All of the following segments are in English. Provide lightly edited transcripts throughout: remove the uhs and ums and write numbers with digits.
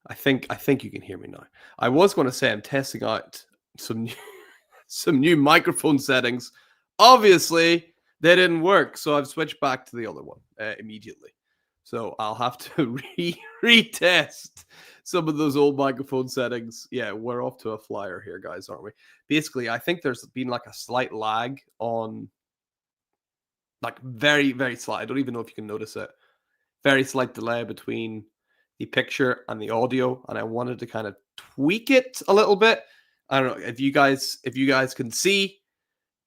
I think you can hear me now. I was going to say I'm testing out some new, some new microphone settings. Obviously, they didn't work, so I've switched back to the other one immediately. So I'll have to retest some of those old microphone settings. Yeah, we're off to a flyer here, guys, aren't we? Basically, I think there's been like a slight lag on, like very, very slight. I don't even know if you can notice it. Very slight delay between the picture and the audio, and I wanted to kind of tweak it a little bit. I don't know if you guys can see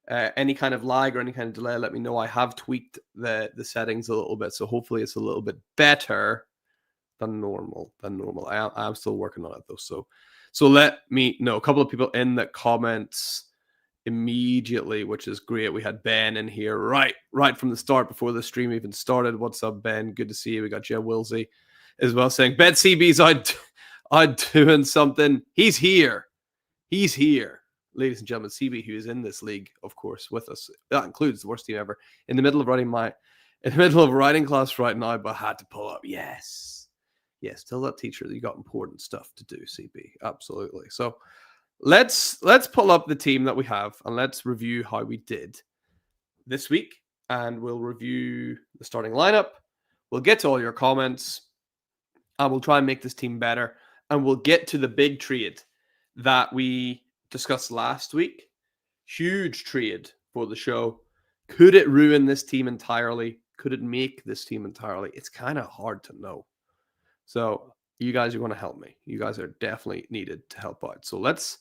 any kind of lag or any kind of delay. Let me know. I have tweaked the settings a little bit, so hopefully it's a little bit better than normal. I'm still working on it though. So let me know. A couple of people in the comments immediately, which is great. We had Ben in here right from the start before the stream even started. What's up, Ben? Good to see you. We got Joe Wilsey as well saying Bet CB's out doing something. He's here, ladies and gentlemen. CB, who is in this league, of course, with us. That includes the worst team ever. In the middle of writing class right now, but had to pull up. Yes, tell that teacher that you got important stuff to do. CB, absolutely. So let's pull up the team that we have and let's review how we did this week, and we'll review the starting lineup. We'll get to all your comments, and we'll try and make this team better, and we'll get to the big trade that we discussed last week. Huge trade for the show. Could it ruin this team entirely? Could it make this team entirely? It's kind of hard to know. So you guys are going to help me. You guys are definitely needed to help out. So let's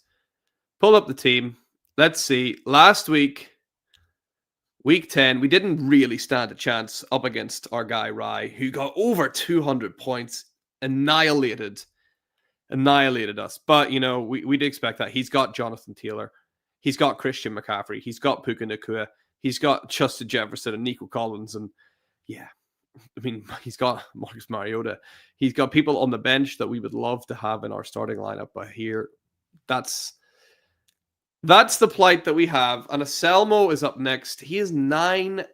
pull up the team. Let's see. Last week, week 10, we didn't really stand a chance up against our guy, Rye, who got over 200 points, annihilated us. But, you know, we did expect that. He's got Jonathan Taylor. He's got Christian McCaffrey. He's got Puka Nacua. He's got Justin Jefferson and Nico Collins. And, yeah, I mean, he's got Marcus Mariota. He's got people on the bench that we would love to have in our starting lineup. But here, that's the plight that we have. And Anselmo is up next. He is 9-1.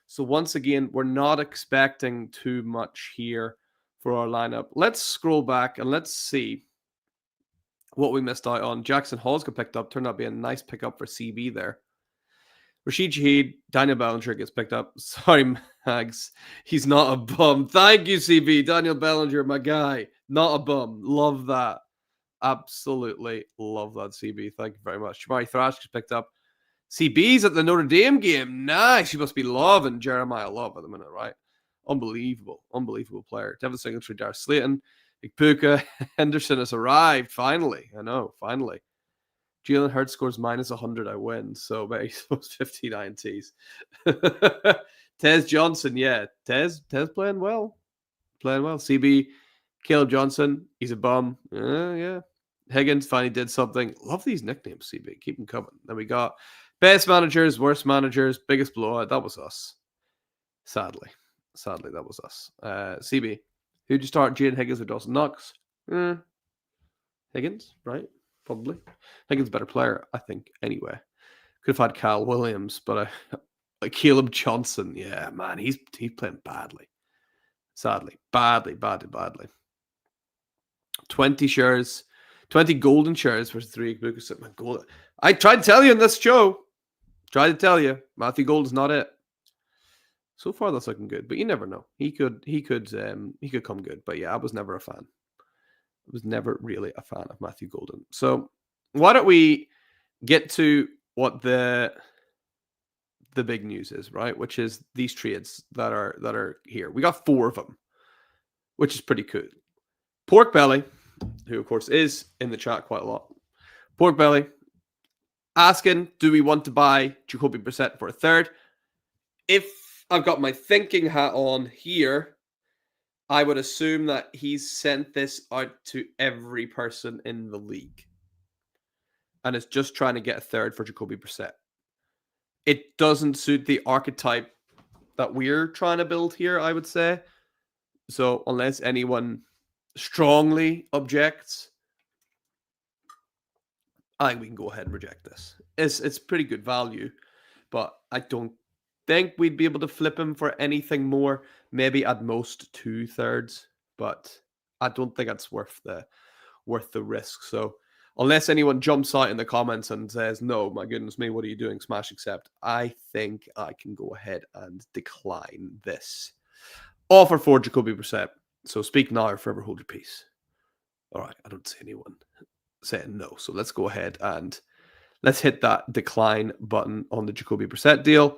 So once again, we're not expecting too much here for our lineup. Let's scroll back and let's see what we missed out on. Jackson Halls got picked up. Turned out to be a nice pickup for CB there. Rashid Shaheed, Daniel Bellinger gets picked up. Sorry, Mags. He's not a bum. Thank you, CB. Daniel Bellinger, my guy. Not a bum. Love that. Absolutely love that, CB. Thank you very much. Jamari Thrash gets picked up. CB's at the Notre Dame game. Nice. You must be loving Jeremiah Love at the minute, right? Unbelievable player. Devin Singletary, Darius Slayton, Puka Henderson has arrived. Finally. I know, finally. Jalen Hurts scores minus 100. I win. So, but he's supposed 59 T's. Tez Johnson, yeah. Tez playing well. CB, Caleb Johnson, he's a bum. Yeah. Higgins finally did something. Love these nicknames, CB. Keep them coming. Then we got best managers, worst managers, biggest blowout. That was us. Sadly, that was us. CB, who'd you start? Jaden Higgins or Dawson Knox? Higgins, right? Probably. Higgins a better player, I think, anyway. Could have had Kyle Williams, but like Caleb Johnson, yeah, man, he's playing badly. Sadly. Badly. 20 shares. 20 golden shares versus 3 Lucas. I tried to tell you in this show. Matthew Golden's not it. So far, that's looking good, but you never know. He could come good. But yeah, I was never a fan. I was never really a fan of Matthew Golden. So why don't we get to what the big news is, right? Which is these trades that are here. We got 4 of them, which is pretty cool. Pork Belly, who of course is in the chat quite a lot. Pork Belly asking, do we want to buy Jacoby Brissett for a third? If I've got my thinking hat on here, I would assume that he's sent this out to every person in the league and is just trying to get a third for Jacoby Brissett. It doesn't suit the archetype that we're trying to build here, I would say. So unless anyone strongly objects, I think we can go ahead and reject this. It's pretty good value, but I don't think we'd be able to flip him for anything more. Maybe at most 2/3, but I don't think it's worth the risk. So unless anyone jumps out in the comments and says, no, my goodness me, what are you doing? Smash accept. I think I can go ahead and decline this offer for Jacoby Brissett. So speak now or forever hold your peace. All right, I don't see anyone saying no. So let's go ahead and let's hit that decline button on the Jacoby Brissett deal.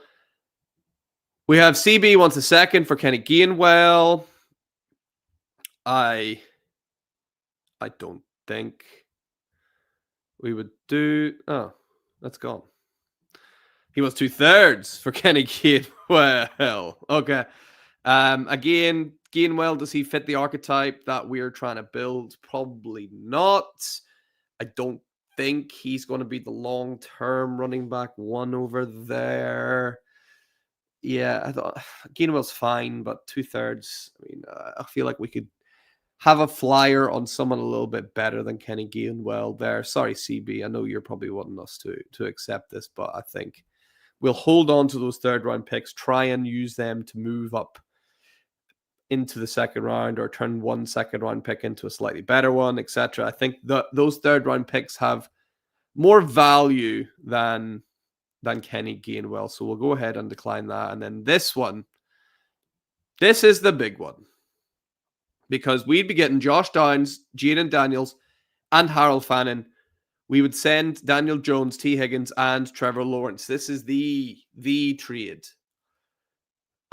We have CB wants a second for Kenny Gainwell. I don't think we would do... Oh, that's gone. He wants 2/3 for Kenny Gainwell. Okay. Again, Gainwell, does he fit the archetype that we're trying to build? Probably not. I don't think he's going to be the long-term running back one over there. Yeah, I thought Gainwell's fine, but 2/3. I mean, I feel like we could have a flyer on someone a little bit better than Kenny Gainwell there. Sorry, CB. I know you're probably wanting us to accept this, but I think we'll hold on to those third-round picks, try and use them to move up into the second round or turn one second-round pick into a slightly better one, etc. I think those third-round picks have more value than Kenny Gainwell. So we'll go ahead and decline that. And then this one, this is the big one. Because we'd be getting Josh Downs, Jaden Daniels, and Harold Fannin. We would send Daniel Jones, T. Higgins, and Trevor Lawrence. This is the trade.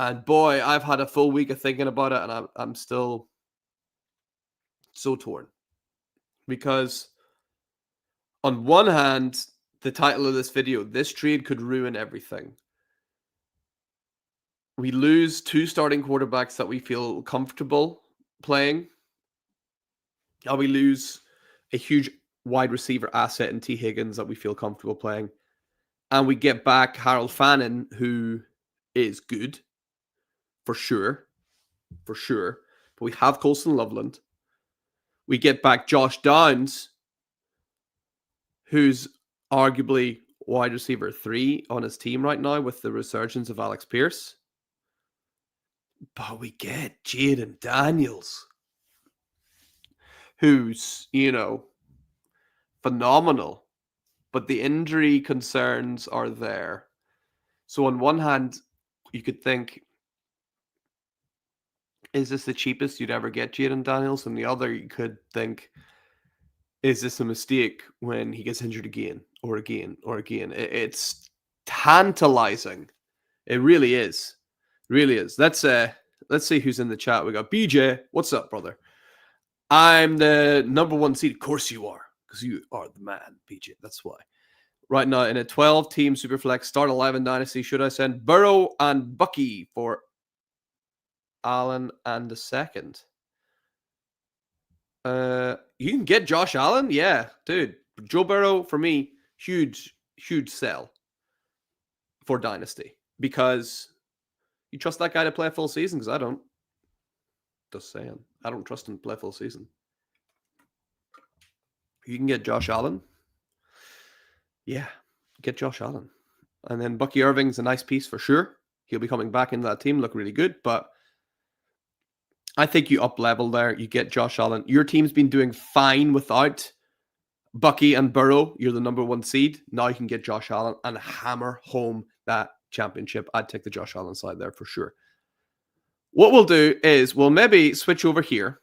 And boy, I've had a full week of thinking about it, and I'm still so torn. Because on one hand, the title of this video, this trade could ruin everything. We lose 2 starting quarterbacks that we feel comfortable playing. And we lose a huge wide receiver asset in T. Higgins that we feel comfortable playing. And we get back Harold Fannin, who is good, for sure. For sure. But we have Colson Loveland. We get back Josh Downs, who's arguably wide receiver 3 on his team right now with the resurgence of Alex Pierce. But we get Jaden Daniels, who's, phenomenal. But the injury concerns are there. So on one hand, you could think, is this the cheapest you'd ever get Jaden Daniels? And the other, you could think, is this a mistake when he gets injured again or again or again? It's tantalizing. It really is. Really is. Let's see who's in the chat. We got BJ. What's up, brother? I'm the number 1 seed. Of course you are, because you are the man, BJ. That's why. Right now, in a 12-team Superflex, start 11 Dynasty, should I send Burrow and Bucky for Allen and a second? You can get Josh Allen? Yeah, dude. Joe Burrow, for me, huge sell for Dynasty. Because you trust that guy to play a full season? Because I don't. Just saying. I don't trust him to play a full season. You can get Josh Allen. Yeah, get Josh Allen. And then Bucky Irving's a nice piece for sure. He'll be coming back into that team, look really good. But I think you up level there. You get Josh Allen. Your team's been doing fine without Bucky and Burrow. You're the number 1 seed. Now you can get Josh Allen and hammer home that championship. I'd take the Josh Allen side there for sure. What we'll do is we'll maybe switch over here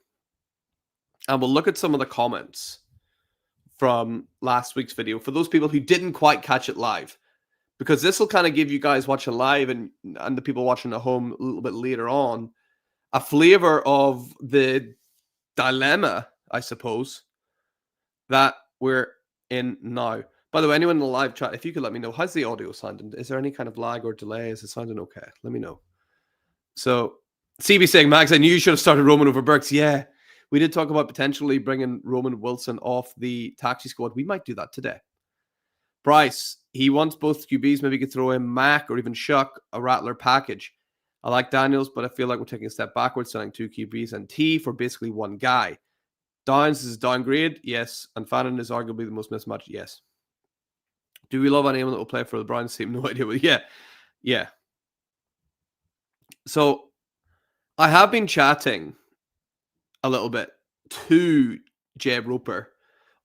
and we'll look at some of the comments from last week's video for those people who didn't quite catch it live, because this will kind of give you guys watching live and the people watching at home a little bit later on a flavor of the dilemma, I suppose, that we're in now. By the way, anyone in the live chat, if you could let me know, how's the audio sounding? Is there any kind of lag or delay? Is it sounding okay? Let me know. So, CB saying, Max, I knew you should have started Roman over Burks. Yeah, we did talk about potentially bringing Roman Wilson off the taxi squad. We might do that today. Bryce, he wants both QBs. Maybe you could throw in Mac or even Shuck, a Rattler package. I like Daniels, but I feel like we're taking a step backwards, selling 2 QBs and T for basically 1 guy. Downs is a downgrade, yes. And Fannin is arguably the most mismatched, yes. Do we love anyone that will play for the Browns team? No idea. Yeah. So I have been chatting a little bit to Jay Roper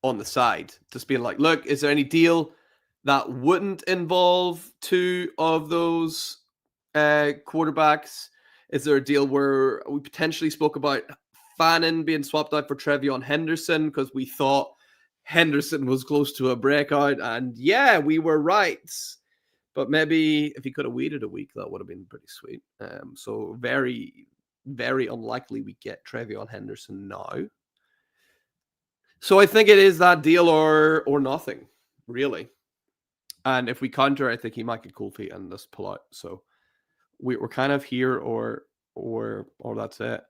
on the side, just being like, look, is there any deal that wouldn't involve two of those quarterbacks? Is there a deal where we potentially spoke about Fannin being swapped out for Trevion Henderson because we thought Henderson was close to a breakout? And yeah, we were right. But maybe if he could have waited a week, that would have been pretty sweet. So very, very unlikely we get Trevion Henderson now. So I think it is that deal or nothing, really. And if we counter, I think he might get cold feet and just pull out. So we're kind of here or that's it.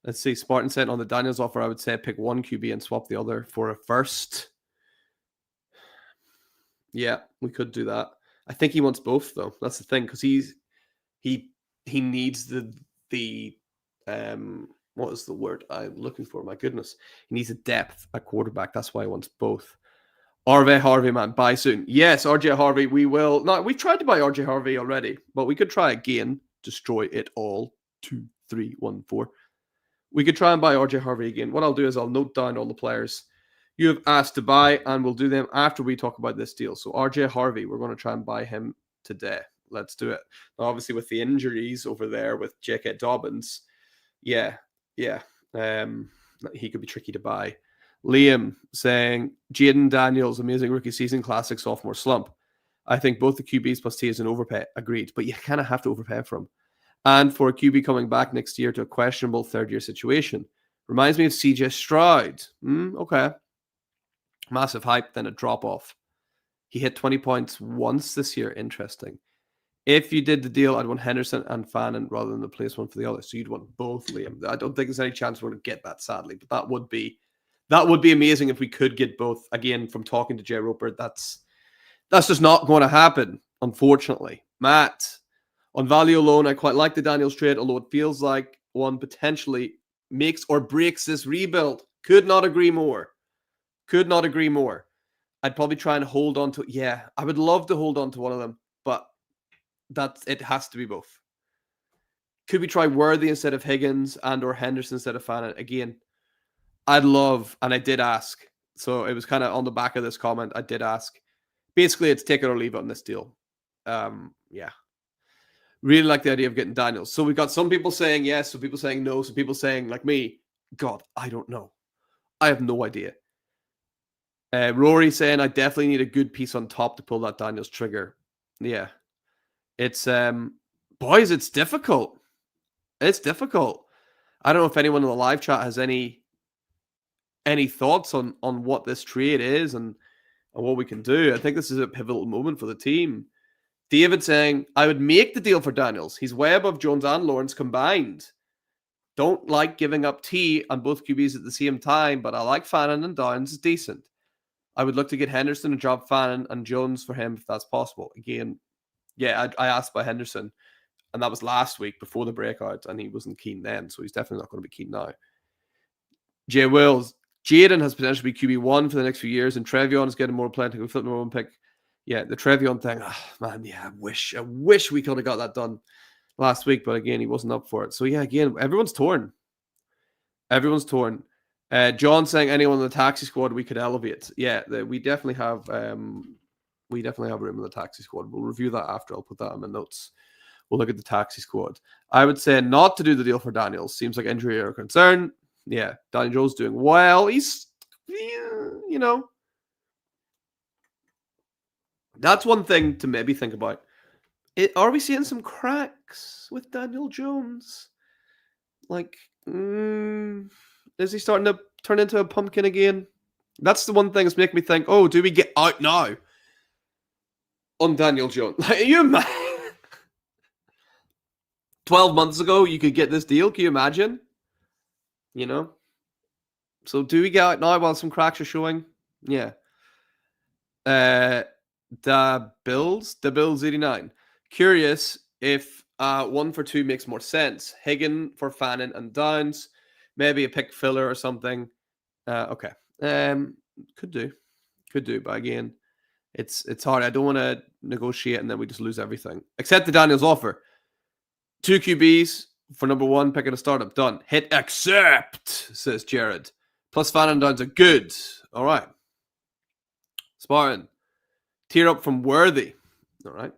Let's see. Spartan said on the Daniels offer, I would say pick one QB and swap the other for a first. Yeah, we could do that. I think he wants both though. That's the thing, because he needs the what is the word I'm looking for? My goodness, he needs a depth at quarterback. That's why he wants both. RJ Harvey, man, buy soon. Yes, RJ Harvey, we will. No, we've tried to buy RJ Harvey already, but we could try again. Destroy it all. 2, 3, 1, 4. We could try and buy RJ Harvey again. What I'll do is I'll note down all the players you have asked to buy, and we'll do them after we talk about this deal. So RJ Harvey, we're going to try and buy him today. Let's do it. Now, obviously, with the injuries over there with J.K. Dobbins, yeah, he could be tricky to buy. Liam saying, Jaden Daniels, amazing rookie season, classic sophomore slump. I think both the QBs plus T is an overpay. Agreed, but you kind of have to overpay for him. And for a QB coming back next year to a questionable third-year situation. Reminds me of CJ Stroud. Okay. Massive hype, then a drop-off. He hit 20 points once this year. Interesting. If you did the deal, I'd want Henderson and Fannin rather than replace one for the other. So you'd want both, Liam. I don't think there's any chance we're going to get that, sadly. But that would be amazing if we could get both. Again, from talking to Jay Roper, that's just not going to happen, unfortunately. Matt, on value alone, I quite like the Daniels trade, although it feels like one potentially makes or breaks this rebuild. Could not agree more. Could not agree more. I'd probably try and hold on to, yeah, I would love to hold on to one of them, but it has to be both. Could we try Worthy instead of Higgins and or Henderson instead of Fannin? Again, I'd love, and I did ask, so it was kind of on the back of this comment, I did ask. Basically, it's take it or leave it on this deal. Yeah. Really like the idea of getting Daniels. So we've got some people saying yes, some people saying no, some people saying, like me, God, I don't know. I have no idea. Rory saying, I definitely need a good piece on top to pull that Daniels trigger. Yeah. It's, boys, it's difficult. It's difficult. I don't know if anyone in the live chat has any thoughts on what this trade is and what we can do. I think this is a pivotal moment for the team. David saying, I would make the deal for Daniels. He's way above Jones and Lawrence combined. Don't like giving up T on both QBs at the same time, but I like Fannin and Downs is decent. I would look to get Henderson and drop Fannin and Jones for him if that's possible. Again, yeah, I asked about Henderson, and that was last week before the breakout, and he wasn't keen then, so he's definitely not going to be keen now. Jay Wills, Jaden has potentially be QB1 for the next few years, and Trevion is getting more playing. We flip number one pick. Yeah, the Trevion thing, man, yeah, I wish we could have got that done last week, but again, he wasn't up for it. So yeah, again, everyone's torn. John saying anyone in the taxi squad we could elevate. Yeah, we definitely have room in the taxi squad. We'll review that after. I'll put that in my notes. We'll look at the taxi squad. I would say not to do the deal for Daniels. Seems like injury or concern. Yeah, Daniel Jones doing well. He's, you know, that's one thing to maybe think about. Are we seeing some cracks with Daniel Jones? Like, is he starting to turn into a pumpkin again? That's the one thing that's making me think, oh, do we get out now on Daniel Jones? Like, you imagine? 12 months ago, you could get this deal. Can you imagine? You know? So do we get out now while some cracks are showing? Yeah. The Bills 89. Curious if 1 for 2 makes more sense. Higgin for Fannin and Downs. Maybe a pick filler or something. Okay. Could do. But again, it's hard. I don't want to negotiate and then we just lose everything. Accept the Daniels offer. 2 QBs for number 1, pick at a startup. Done. Hit accept, says Jared. Plus fan and downs are good. All right. Spartan. Tier up from Worthy. All right.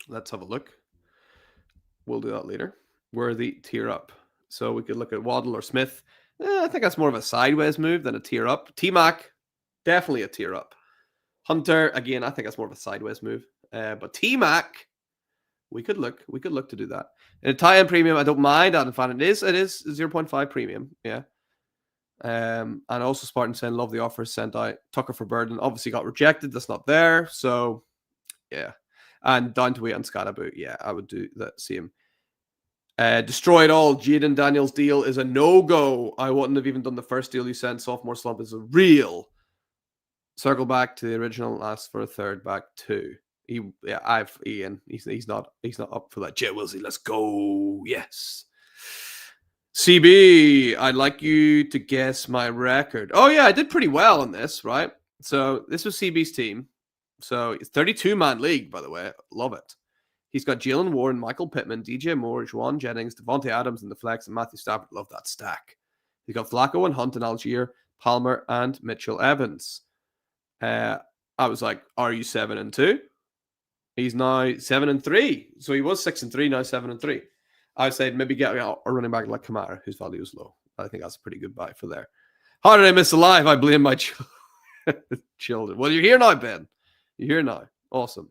Let's have a look. We'll do that later. Worthy tier up. So we could look at Waddle or Smith. I think that's more of a sideways move than a tier up. T-Mac, definitely a tier up. Hunter, again, I think that's more of a sideways move. But T-Mac, we could look to do that. In a tie-in premium, I don't mind adding fan. It is 0.5 premium. Yeah. And also Spartan saying, love the offer sent out. Tucker for Burden obviously got rejected. That's not there. So, yeah. And down to wait on Scadaboot. Yeah, I would do that same. Destroy it all. Jaden Daniels deal is a no-go. I wouldn't have even done the first deal you sent. Sophomore slump is a real. Circle back to the original. Ask for a third back too. I've Ian. He's not up for that. Jay Wilsey, let's go. Yes. CB, I'd like you to guess my record. Oh yeah, I did pretty well on this, right? So this was CB's team. So it's 32-man league, by the way. Love it. He's got Jalen Warren, Michael Pittman, DJ Moore, Juwan Jennings, Devontae Adams in the flex, and Matthew Stafford. Love that stack. He's got Flacco and Hunt and Algier, Palmer and Mitchell Evans. I was like, are you 7-2? He's now 7-3. So he was 6-3, now 7-3. I said maybe get a running back like Kamara, whose value is low. I think that's a pretty good buy for there. How did I miss a live? I blame my children. Well, you're here now, Ben. You're here now. Awesome.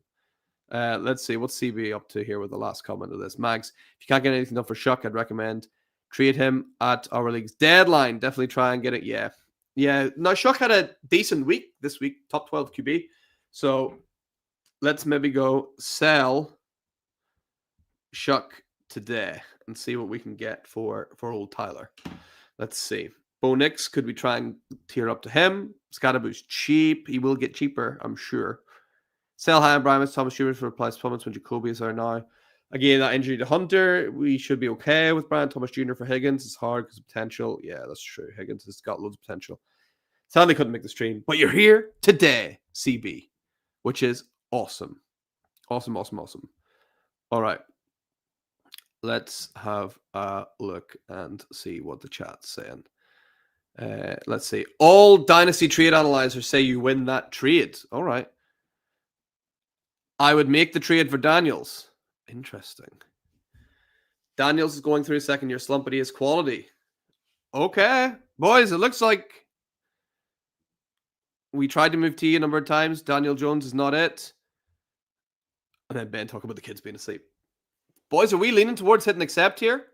Let's see. What's CB up to here with the last comment of this? Mags, if you can't get anything done for Shuck, I'd recommend trade him at our league's deadline. Definitely try and get it. Yeah. Yeah. Now, Shuck had a decent week this week, top 12 QB. So let's maybe go sell Shuck today and see what we can get for old Tyler. Let's see. Bo Nix, could we try and tier up to him? Scadaboo's cheap. He will get cheaper, I'm sure. Sell high on Brian Thomas Jr. for replace Thomas when Jacoby is there now. Again, that injury to Hunter, we should be okay with Brian Thomas Jr. for Higgins. It's hard because of potential. Yeah, that's true. Higgins has got loads of potential. Sadly, couldn't make the stream, but you're here today, CB, which is awesome. Awesome. All right. Let's have a look and see what the chat's saying. Let's see. All Dynasty trade analyzers say you win that trade. All right. I would make the trade for Daniels. Interesting. Daniels is going through a second-year slump, but he has quality. Okay. Boys, it looks like we tried to move T a number of times. Daniel Jones is not it. And then Ben talk about the kids being asleep. Boys, are we leaning towards hitting accept here?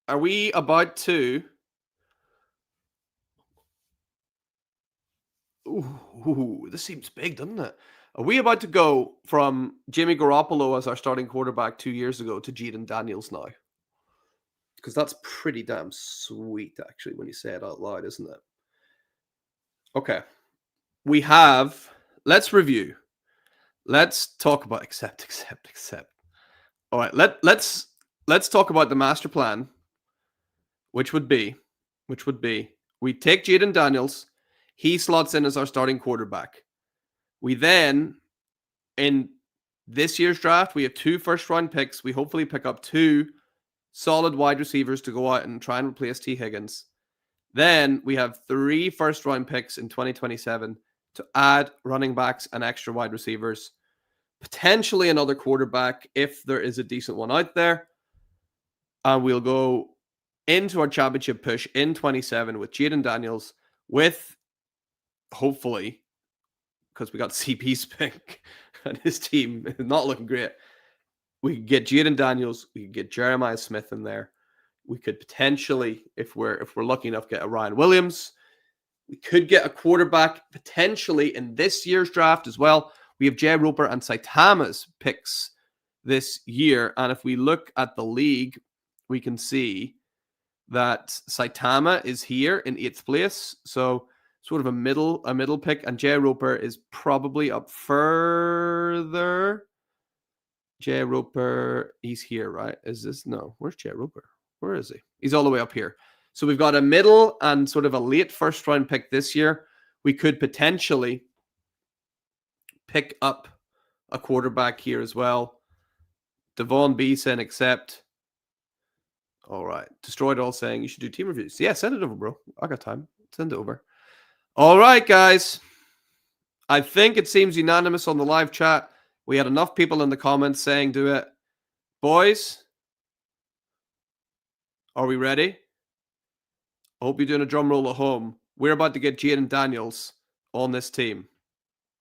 Are we about to... Ooh, this seems big, doesn't it? Are we about to go from Jimmy Garoppolo as our starting quarterback 2 years ago to Jaden Daniels now? Because that's pretty damn sweet, actually, when you say it out loud, isn't it? Okay. We have... Let's review. Let's talk about accept. All right, let's talk about the master plan, which would be we take Jaden Daniels, he slots in as our starting quarterback. We then, in this year's draft, we have 2 first-round picks. We hopefully pick up 2 solid wide receivers to go out and try and replace T. Higgins. Then we have 3 first-round picks in 2027 to add running backs and extra wide receivers. Potentially another quarterback if there is a decent one out there. And we'll go into our championship push in 27 with Jaden Daniels, with hopefully, because we got CP's pick and his team is not looking great, we could get Jaden Daniels, we could get Jeremiah Smith in there. We could potentially, if we're lucky enough, get a Ryan Williams. We could get a quarterback potentially in this year's draft as well. We have Jay Roper and Saitama's picks this year. And if we look at the league, we can see that Saitama is here in 8th place. So sort of a middle pick. And Jay Roper is probably up further. Jay Roper, he's here, right? Is this? No. Where's Jay Roper? Where is he? He's all the way up here. So we've got a middle and sort of a late first round pick this year. We could potentially pick up a quarterback here as well. Devon B saying accept. All right. Destroyed All saying you should do team reviews. Yeah, send it over, bro. I got time. Send it over. All right, guys. I think it seems unanimous on the live chat. We had enough people in the comments saying do it. Boys, are we ready? I hope you're doing a drum roll at home. We're about to get Jaden Daniels on this team.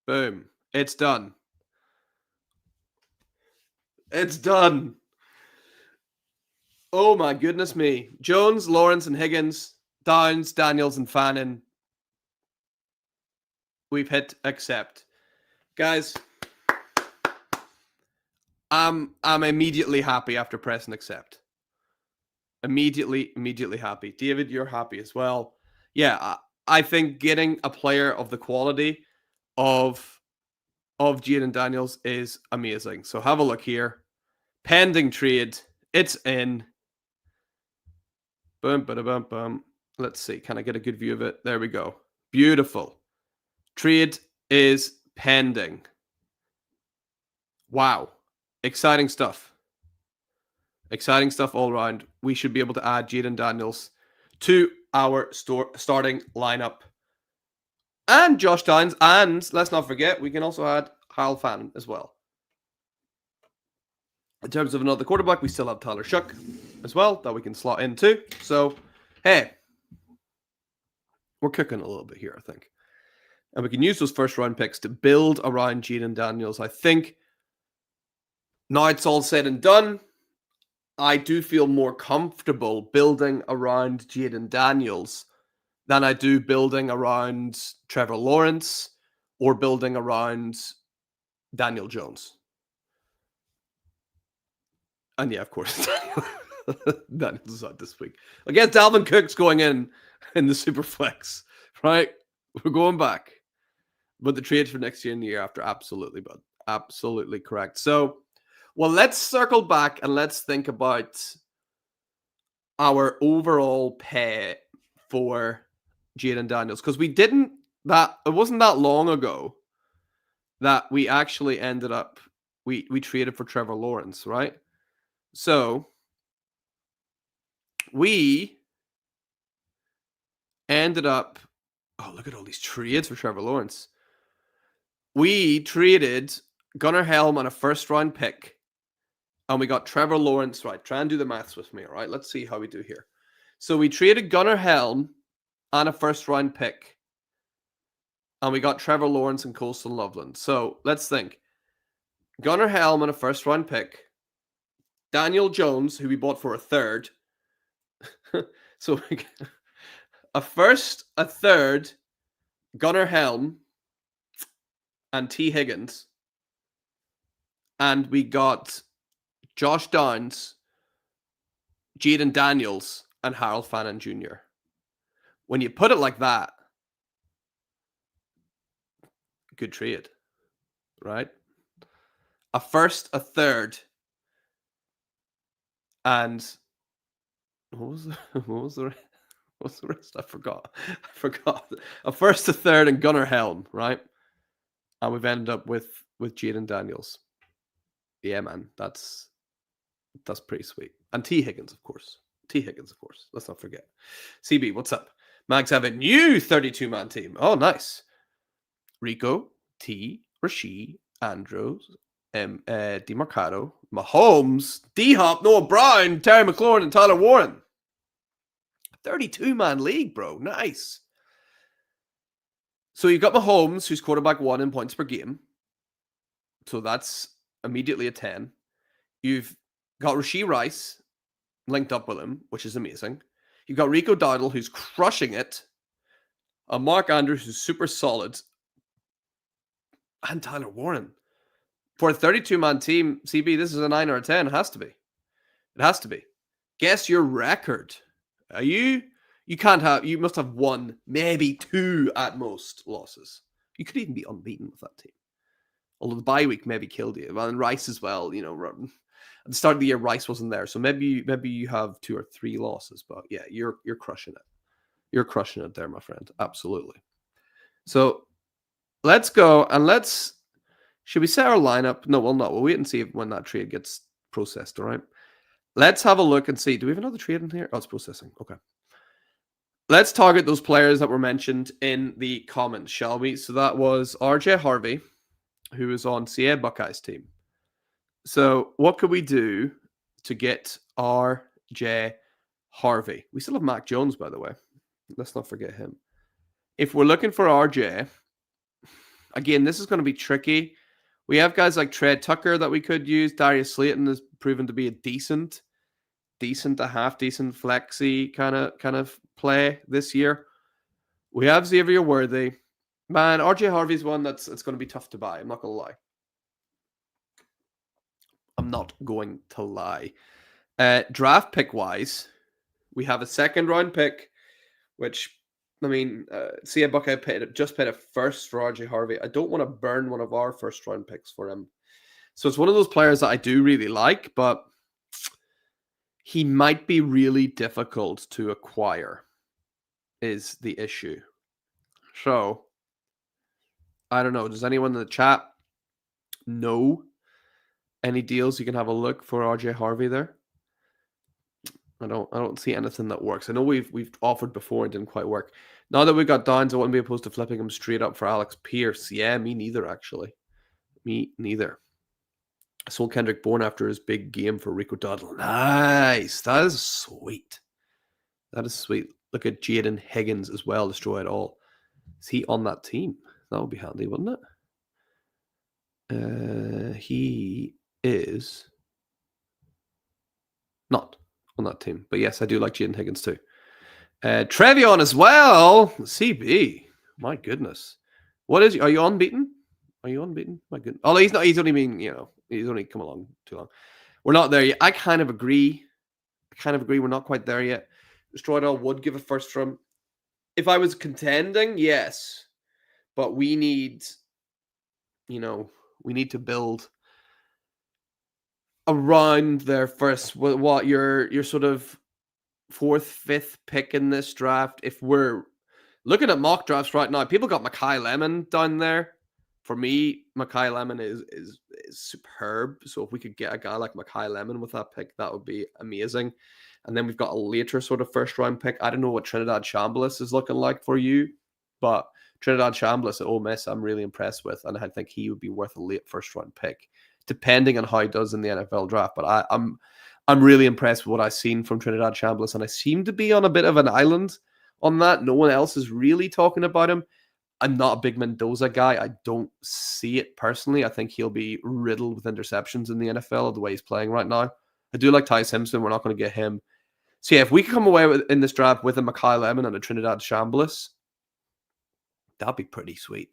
Boom. It's done. It's done. Oh my goodness me. Jones, Lawrence, and Higgins, Downs, Daniels, and Fannin. We've hit accept. Guys, I'm immediately happy after pressing accept. Immediately happy. David, you're happy as well. Yeah, I think getting a player of the quality of Jaden Daniels is amazing. So have a look here. Pending trade. It's in. Boom, boom, boom. Let's see. Can I get a good view of it? There we go. Beautiful. Trade is pending. Wow. Exciting stuff. Exciting stuff all around. We should be able to add Jaden Daniels to our starting lineup. And Josh Downs. And let's not forget, we can also add Kyle Fannin as well. In terms of another quarterback, we still have Tyler Shook as well that we can slot into. So, hey, we're cooking a little bit here, I think. And we can use those first round picks to build around Jaden Daniels. I think now it's all said and done, I do feel more comfortable building around Jaden Daniels than I do building around Trevor Lawrence or building around Daniel Jones. And yeah, of course, Daniels out this week. I guess Dalvin Cook's going in the Superflex, right? We're going back. But the trade for next year and the year after, absolutely, bud. Absolutely correct. So, well, let's circle back and let's think about our overall pay for Jaden Daniels. Because it wasn't that long ago that we actually ended up, we traded for Trevor Lawrence, right? So, we ended up, oh, look at all these trades for Trevor Lawrence. We traded Gunnar Helm on a first-round pick, and we got Trevor Lawrence. Right, try and do the maths with me, all right? Let's see how we do here. So we traded Gunnar Helm on a first-round pick, and we got Trevor Lawrence and Colston Loveland. So let's think. Gunnar Helm on a first-round pick, Daniel Jones, who we bought for a third. So a first, a third, Gunnar Helm, and T. Higgins. And we got Josh Downs, Jaden Daniels, and Harold Fannin Jr. When you put it like that, good trade, right? A first, a third, and what was the rest? I forgot. A first, a third, and Gunnar Helm, right? And we've ended up with Jaden Daniels. Yeah, man, that's pretty sweet. And T. Higgins, of course. Let's not forget. CB, what's up? Mags have a new 32-man team. Oh, nice. Rico, T, Rasheed, Andrews, DeMarcado, Mahomes, D-Hop, Noah Brown, Terry McLaurin, and Tyler Warren. 32-man league, bro. Nice. So you've got Mahomes, who's quarterback 1 in points per game. So that's immediately a 10. You've got Rashee Rice linked up with him, which is amazing. You've got Rico Dowdle, who's crushing it. Mark Andrews, who's super solid. And Tyler Warren. For a 32-man team, CB, this is a 9 or a 10. It has to be. It has to be. Guess your record. You must have 1, maybe 2 at most losses. You could even be unbeaten with that team. Although the bye week maybe killed you. Well, and Rice as well, at the start of the year, Rice wasn't there. So maybe you have 2 or 3 losses. But yeah, you're crushing it. You're crushing it there, my friend. Absolutely. So let's go and should we set our lineup? No, we'll not. We'll wait and see when that trade gets processed, all right? Let's have a look and see. Do we have another trade in here? Oh, it's processing. Okay. Let's target those players that were mentioned in the comments, shall we? So that was RJ Harvey, who was on CA Buckeyes team. So what could we do to get RJ Harvey? We still have Mac Jones, by the way. Let's not forget him. If we're looking for RJ, again, this is going to be tricky. We have guys like Trey Tucker that we could use. Darius Slayton has proven to be a decent to half decent flexy kind of play this year. We have Xavier Worthy. Man, RJ Harvey's one that's going to be tough to buy. I'm not going to lie. I'm not going to lie. Draft pick wise, we have a second round pick, which, I mean, CA Buckeye just paid a first for RJ Harvey. I don't want to burn one of our first round picks for him. So it's one of those players that I do really like, but he might be really difficult to acquire is the issue. So, I don't know. Does anyone in the chat know any deals you can have a look for RJ Harvey there? I don't see anything that works. I know we've offered before and didn't quite work. Now that we've got Downs, I wouldn't be opposed to flipping him straight up for Alex Pierce. Yeah, me neither, actually. Me neither. I sold Kendrick Bourne after his big game for Rico Dowdle. Nice. That is sweet. That is sweet. Look at Jaden Higgins as well. Destroy it all. Is he on that team? That would be handy, wouldn't it? He is not on that team. But yes, I do like Jaden Higgins too. Trevion as well. CB. My goodness. What is he? Are you unbeaten? Are you unbeaten? My goodness. Oh, he's not. He's only been, he's only come along too long. We're not there yet. I kind of agree. We're not quite there yet. Destroyed All would give a first from. If I was contending, yes. But we need, to build around their first, what your sort of 4th, 5th pick in this draft. If we're looking at mock drafts right now, people got Makai Lemon down there. For me, Makai Lemon is superb. So if we could get a guy like Makai Lemon with that pick, that would be amazing. And then we've got a later sort of first round pick. I don't know what Trinidad Chambliss is looking like for you, but Trinidad Chambliss at Ole Miss, I'm really impressed with, and I think he would be worth a late first round pick, depending on how he does in the NFL draft. But I'm really impressed with what I've seen from Trinidad Chambliss, and I seem to be on a bit of an island on that. No one else is really talking about him. I'm not a big Mendoza guy. I don't see it personally. I think he'll be riddled with interceptions in the NFL the way he's playing right now. I do like Ty Simpson. We're not going to get him. So yeah, if we can come away in this draft with a Makai Lemon and a Trinidad Chambliss, that'd be pretty sweet.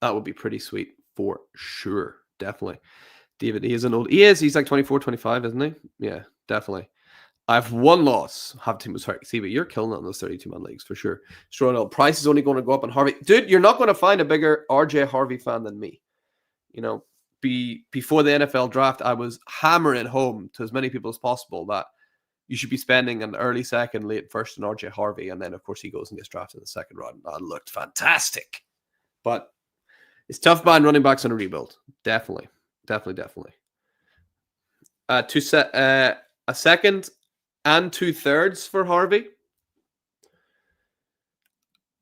That would be pretty sweet for sure. Definitely. David, he is an old. He's like 24, 25, isn't he? Yeah, definitely. I have one loss. Have team was hurt. See, but you're killing it in those 32-man leagues for sure. Strong price is only going to go up on Harvey. Dude, you're not going to find a bigger RJ Harvey fan than me. Before the NFL draft, I was hammering home to as many people as possible that you should be spending an early second, late first on RJ Harvey. And then, of course, he goes and gets drafted in the second round. That looked fantastic. But it's tough buying running backs on a rebuild. Definitely. A second and 2/3 for Harvey.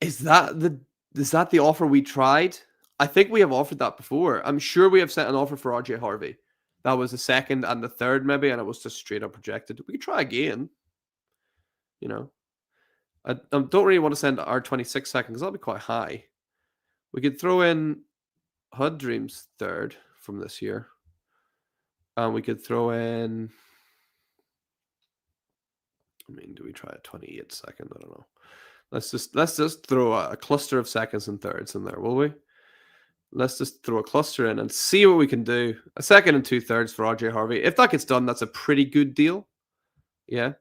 Is that the offer we tried? I think we have offered that before. I'm sure we have sent an offer for RJ Harvey. That was the second and the third, maybe, and it was just straight up rejected. We could try again. I don't really want to send our 26 seconds because that'll be quite high. We could throw in HUD Dreams third from this year. And we could throw in, do we try a 28 second? I don't know. Let's just throw a cluster of seconds and thirds in there, will we? Let's just throw a cluster in and see what we can do. A second and 2/3 for RJ Harvey. If that gets done, that's a pretty good deal. Yeah.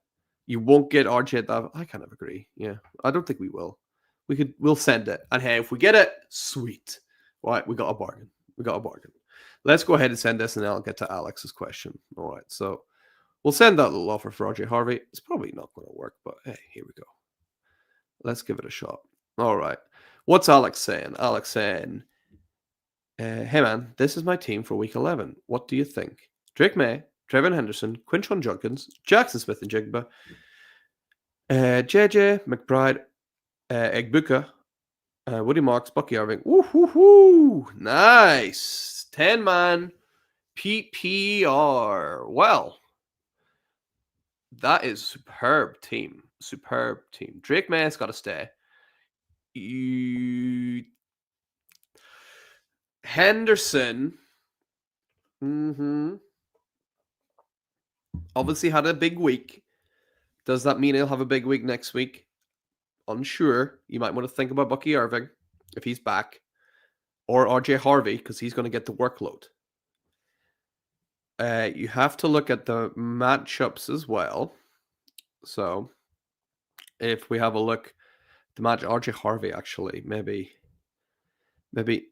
You won't get RJ at that. I kind of agree. Yeah. I don't think we will. We'll send it. And hey, if we get it, sweet. Right, we got a bargain. Let's go ahead and send this, and then I'll get to Alex's question. All right. So we'll send that little offer for RJ Harvey. It's probably not going to work, but hey, here we go. Let's give it a shot. All right. What's Alex saying? Alex saying, hey man, this is my team for week 11. What do you think? Drake May, Trevin Henderson, Quinton Judkins, Jackson Smith and Jigba, JJ McBride, Egbuka, Woody Marks, Bucky Irving. Woo-hoo-hoo! Nice. 10-man PPR. Well, that is superb team. Superb team. Drake May's got to stay. Henderson. Obviously had a big week. Does that mean he'll have a big week next week? Unsure. You might want to think about Bucky Irving if he's back. Or RJ Harvey, because he's going to get the workload. You have to look at the matchups as well. So, if we have a look, the match RJ Harvey actually maybe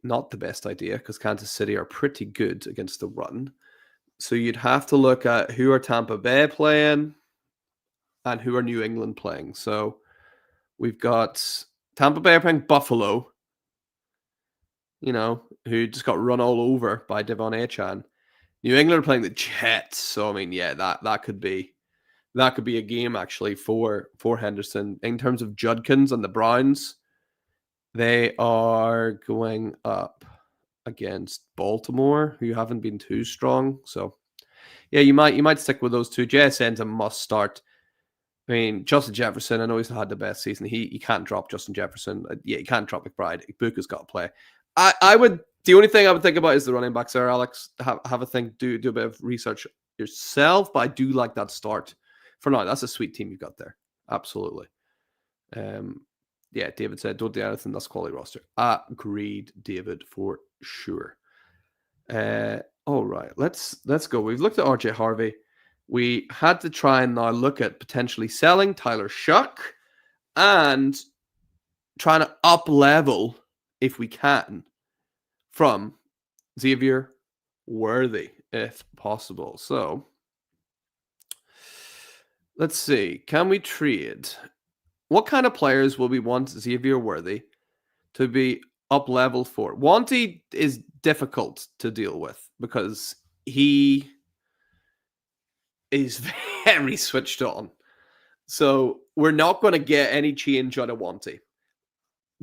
not the best idea because Kansas City are pretty good against the run. So you'd have to look at who are Tampa Bay playing and who are New England playing. So we've got Tampa Bay playing Buffalo, who just got run all over by Devon Achane. New England are playing the Jets. So, I mean, yeah, that could be a game actually for Henderson. In terms of Judkins and the Browns, they are going up against Baltimore, who haven't been too strong. So, yeah, you might stick with those two. JSN's a must start. I mean, Justin Jefferson, I know he's not had the best season. He can't drop Justin Jefferson. Yeah, he can't drop McBride. Ibuka's got to play. The only thing I would think about is the running backs there, Alex. Have a think. Do a bit of research yourself. But I do like that start. For now, that's a sweet team you've got there. Absolutely. Yeah, David said, don't do anything. That's quality roster. Agreed, David, for sure. All right, let's go. We've looked at RJ Harvey. We had to try and now look at potentially selling Tyler Shuck and trying to up level, if we can, from Xavier Worthy, if possible. So let's see. Can we trade? What kind of players will we want Xavier Worthy to be up level for? Wanty is difficult to deal with because he is very switched on. So we're not going to get any change out of Wanty.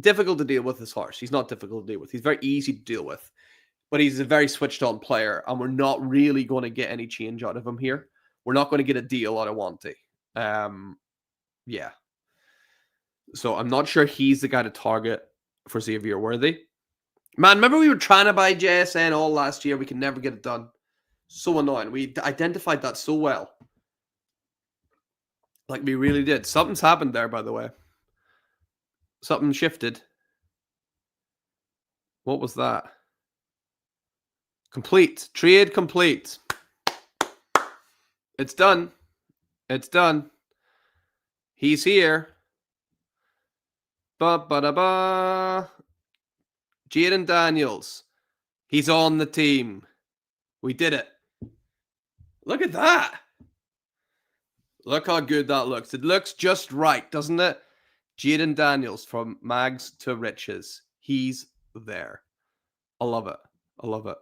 Difficult to deal with is harsh. He's not difficult to deal with. He's very easy to deal with. But he's a very switched on player, and we're not really going to get any change out of him here. We're not going to get a deal out of Wanty. Yeah. So I'm not sure he's the guy to target for Xavier Worthy. Man, remember we were trying to buy JSN all last year? We could never get it done. So annoying. We identified that so well. Like we really did. Something's happened there, by the way. Something shifted. What was that? Complete. Trade complete. It's done. It's done. He's here. Ba-ba-da-ba. Jaden Daniels. He's on the team. We did it. Look at that. Look how good that looks. It looks just right, doesn't it? Jaden Daniels from Mags to Riches. He's there. I love it. I love it.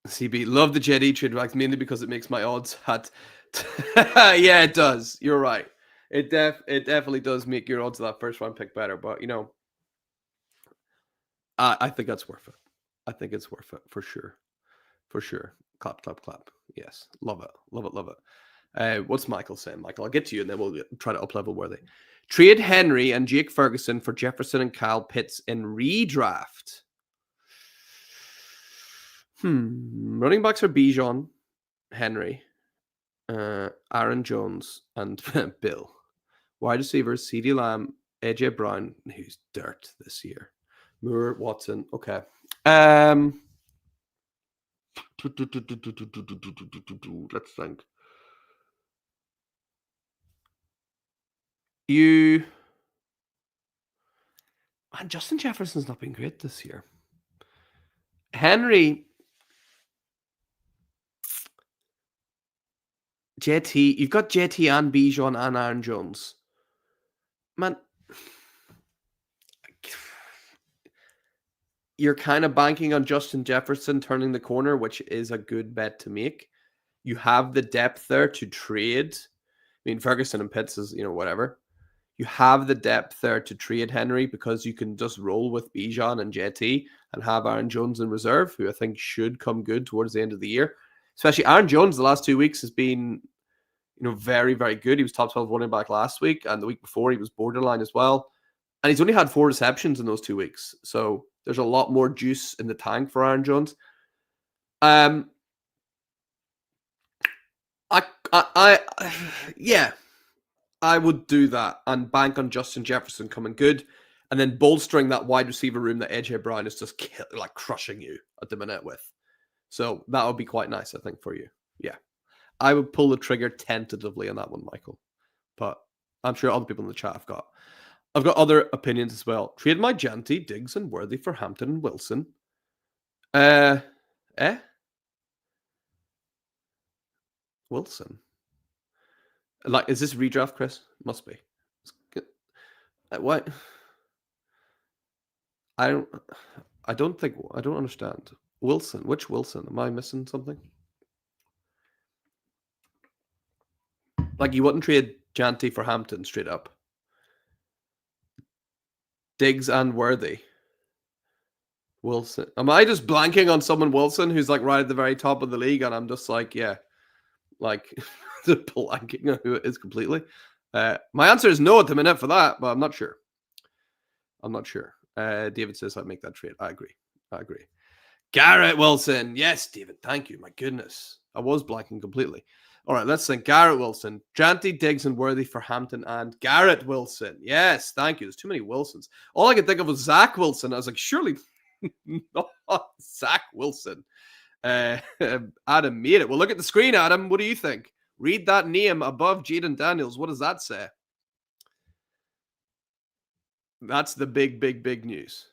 CB, love the JD trade backs mainly because it makes my odds hat. Yeah, it does. You're right. It definitely does make your odds of that first round pick better. But, I think that's worth it. I think it's worth it for sure. For sure. Clap, clap, clap. Yes. Love it. Love it. Love it. What's Michael saying? Michael, I'll get to you and then we'll try to up-level Worthy. Trade Henry and Jake Ferguson for Jefferson and Kyle Pitts in redraft. Running backs are Bijan, Henry, Aaron Jones, and Bill. Wide receivers, CeeDee Lamb, AJ Brown, who's dirt this year. Moore, Watson. Okay. Let's think. Justin Jefferson's not been great this year. Henry, JT, you've got JT and Bijan and Aaron Jones. Man, you're kind of banking on Justin Jefferson turning the corner, which is a good bet to make. You have the depth there to trade. I mean, Ferguson and Pitts is, whatever. You have the depth there to trade Henry because you can just roll with Bijan and JT and have Aaron Jones in reserve, who I think should come good towards the end of the year. Especially Aaron Jones the last 2 weeks has been, very, very good. He was top 12 running back last week, and the week before he was borderline as well. And he's only had 4 receptions in those 2 weeks. So there's a lot more juice in the tank for Aaron Jones. Yeah, I would do that and bank on Justin Jefferson coming good, and then bolstering that wide receiver room that AJ Brown is just crushing you at the minute with. So that would be quite nice, I think, for you. Yeah, I would pull the trigger tentatively on that one, Michael. But I'm sure other people in the chat have got. I've got other opinions as well. Trade my Janty, Diggs, and Worthy for Hampton and Wilson. Wilson. Is this redraft, Chris? Must be. What? I don't understand. Wilson. Which Wilson? Am I missing something? You wouldn't trade Janty for Hampton straight up. Diggs and Worthy. Wilson. Am I just blanking on someone Wilson who's right at the very top of the league, and I'm just blanking on who it is completely? My answer is no at the minute for that, but I'm not sure. David says I'd make that trade. I agree. Garrett Wilson. Yes, David. Thank you. My goodness. I was blanking completely. All right, let's think. Garrett Wilson. Janty, Diggs, and Worthy for Hampton and Garrett Wilson. Yes, thank you. There's too many Wilsons. All I could think of was Zach Wilson. I was like, surely not Zach Wilson. Adam made it. Well, look at the screen, Adam. What do you think? Read that name above Jaden Daniels. What does that say? That's the big, big, big news.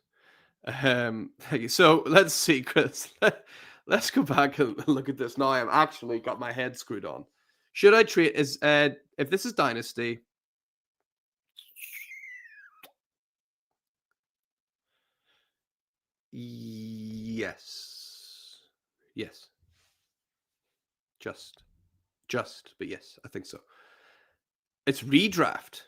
So let's see, Chris. Let's go back and look at this. Now I've actually got my head screwed on. Should I trade? If this is Dynasty, yes. Just, but yes, I think so. It's redraft.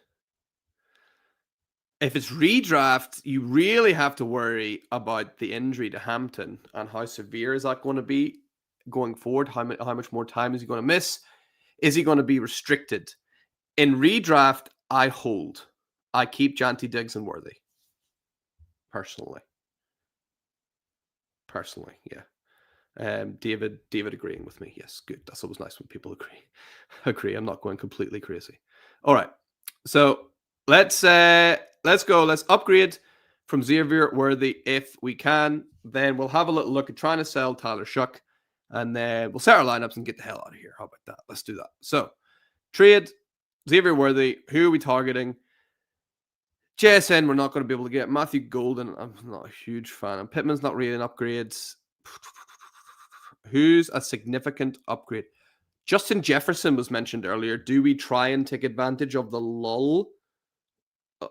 If it's redraft, you really have to worry about the injury to Hampton and how severe is that going to be going forward? How much more time is he going to miss? Is he going to be restricted? In redraft, I hold. I keep Janty, Diggs, and Worthy. Personally, yeah. David agreeing with me. Yes, good. That's always nice when people agree. I'm not going completely crazy. All right. So let's go. Let's upgrade from Xavier Worthy if we can. Then we'll have a little look at trying to sell Tyler Shuck, and then we'll set our lineups and get the hell out of here. How about that? Let's do that. So trade Xavier Worthy. Who are we targeting? JSN, we're not going to be able to get. Matthew Golden, I'm not a huge fan. And Pittman's not really an upgrade. Who's a significant upgrade? Justin Jefferson was mentioned earlier. Do we try and take advantage of the lull,